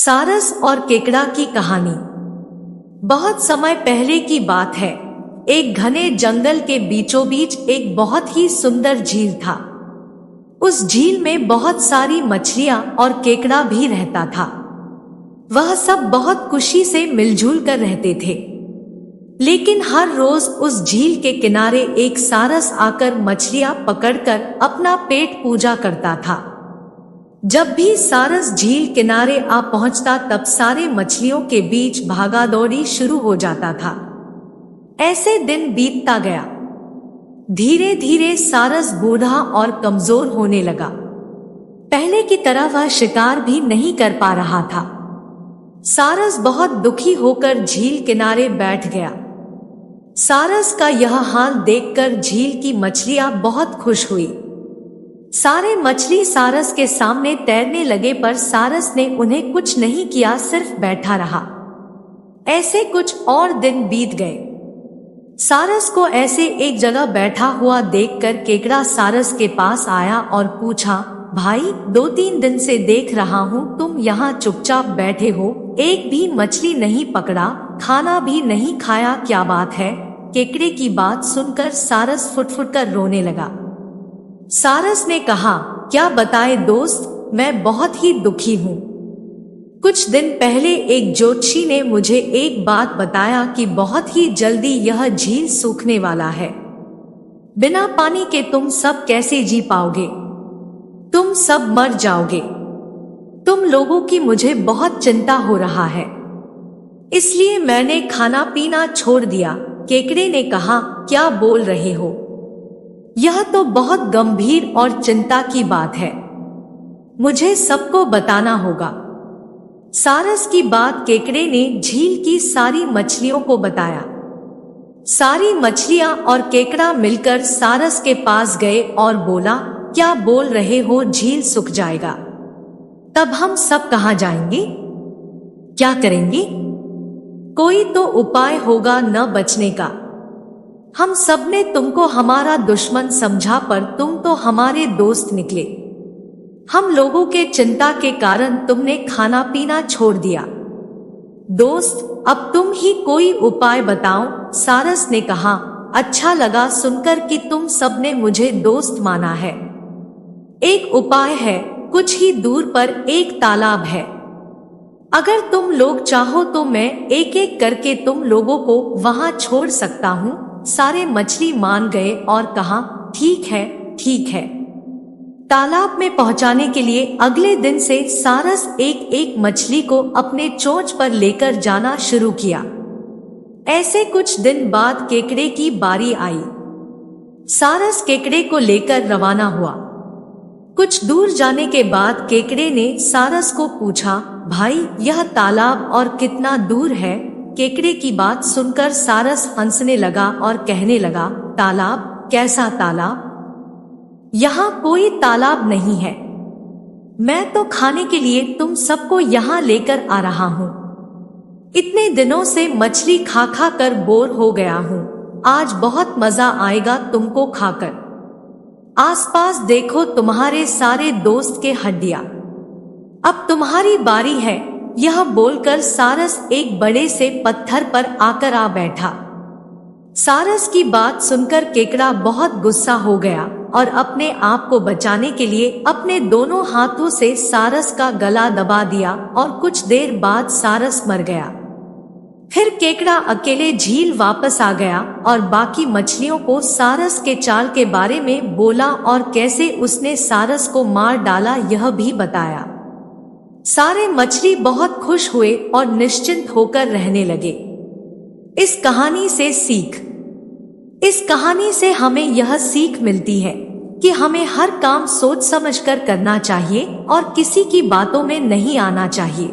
सारस और केकड़ा की कहानी। बहुत समय पहले की बात है। एक घने जंगल के बीचों बीच एक बहुत ही सुंदर झील था। उस झील में बहुत सारी मछलियां और केकड़ा भी रहता था। वह सब बहुत खुशी से मिलजुल कर रहते थे। लेकिन हर रोज उस झील के किनारे एक सारस आकर मछलियां पकड़कर अपना पेट पूजा करता था। जब भी सारस झील किनारे आ पहुंचता तब सारे मछलियों के बीच भागा दौड़ी शुरू हो जाता था। ऐसे दिन बीतता गया। धीरे धीरे सारस बूढ़ा और कमजोर होने लगा। पहले की तरह वह शिकार भी नहीं कर पा रहा था। सारस बहुत दुखी होकर झील किनारे बैठ गया। सारस का यह हाल देखकर झील की मछलियां बहुत खुश हुई। सारे मछली सारस के सामने तैरने लगे, पर सारस ने उन्हें कुछ नहीं किया, सिर्फ बैठा रहा। ऐसे कुछ और दिन बीत गए। सारस को ऐसे एक जगह बैठा हुआ देखकर केकड़ा सारस के पास आया और पूछा, भाई, 2-3 दिन से देख रहा हूँ तुम यहाँ चुपचाप बैठे हो, एक भी मछली नहीं पकड़ा, खाना भी नहीं खाया, क्या बात है? केकड़े की बात सुनकर सारस फुट-फुट कर रोने लगा। सारस ने कहा, क्या बताए दोस्त, मैं बहुत ही दुखी हूँ। कुछ दिन पहले एक ज्योतिषी ने मुझे एक बात बताया कि बहुत ही जल्दी यह झील सूखने वाला है। बिना पानी के तुम सब कैसे जी पाओगे? तुम सब मर जाओगे। तुम लोगों की मुझे बहुत चिंता हो रहा है, इसलिए मैंने खाना पीना छोड़ दिया। केकड़े ने कहा, क्या बोल रहे हो? यह तो बहुत गंभीर और चिंता की बात है, मुझे सबको बताना होगा। सारस की बात केकड़े ने झील की सारी मछलियों को बताया। सारी मछलियां और केकड़ा मिलकर सारस के पास गए और बोला, क्या बोल रहे हो, झील सूख जाएगा? तब हम सब कहां जाएंगे? क्या करेंगे? कोई तो उपाय होगा न बचने का। हम सब ने तुमको हमारा दुश्मन समझा, पर तुम तो हमारे दोस्त निकले। हम लोगों के चिंता के कारण तुमने खाना पीना छोड़ दिया। दोस्त, अब तुम ही कोई उपाय बताओ। सारस ने कहा, अच्छा लगा सुनकर कि तुम सब ने मुझे दोस्त माना है। एक उपाय है, कुछ ही दूर पर एक तालाब है। अगर तुम लोग चाहो तो मैं एक एक करके तुम लोगों को वहां छोड़ सकता हूँ। सारे मछली मान गए और कहा, ठीक है, ठीक है। तालाब में पहुंचाने के लिए अगले दिन से सारस एक एक मछली को अपने चोंच पर लेकर जाना शुरू किया। ऐसे कुछ दिन बाद केकड़े की बारी आई। सारस केकड़े को लेकर रवाना हुआ। कुछ दूर जाने के बाद केकड़े ने सारस को पूछा, भाई, यह तालाब और कितना दूर है? केकड़े की बात सुनकर सारस हंसने लगा और कहने लगा, तालाब? कैसा तालाब? यहाँ कोई तालाब नहीं है। मैं तो खाने के लिए तुम सबको यहाँ लेकर आ रहा हूँ। इतने दिनों से मछली खा खा कर बोर हो गया हूँ। आज बहुत मजा आएगा तुमको खाकर। आसपास देखो, तुम्हारे सारे दोस्त के हड्डियां। अब तुम्हारी बारी है। यह बोलकर सारस एक बड़े से पत्थर पर आकर आ बैठा। सारस की बात सुनकर केकड़ा बहुत गुस्सा हो गया और अपने आप को बचाने के लिए अपने दोनों हाथों से सारस का गला दबा दिया और कुछ देर बाद सारस मर गया। फिर केकड़ा अकेले झील वापस आ गया और बाकी मछलियों को सारस के चाल के बारे में बोला और कैसे उसने सारस को मार डाला यह भी बताया। सारे मछली बहुत खुश हुए और निश्चिंत होकर रहने लगे। इस कहानी से सीख। इस कहानी से हमें यह सीख मिलती है कि हमें हर काम सोच समझकर करना चाहिए और किसी की बातों में नहीं आना चाहिए।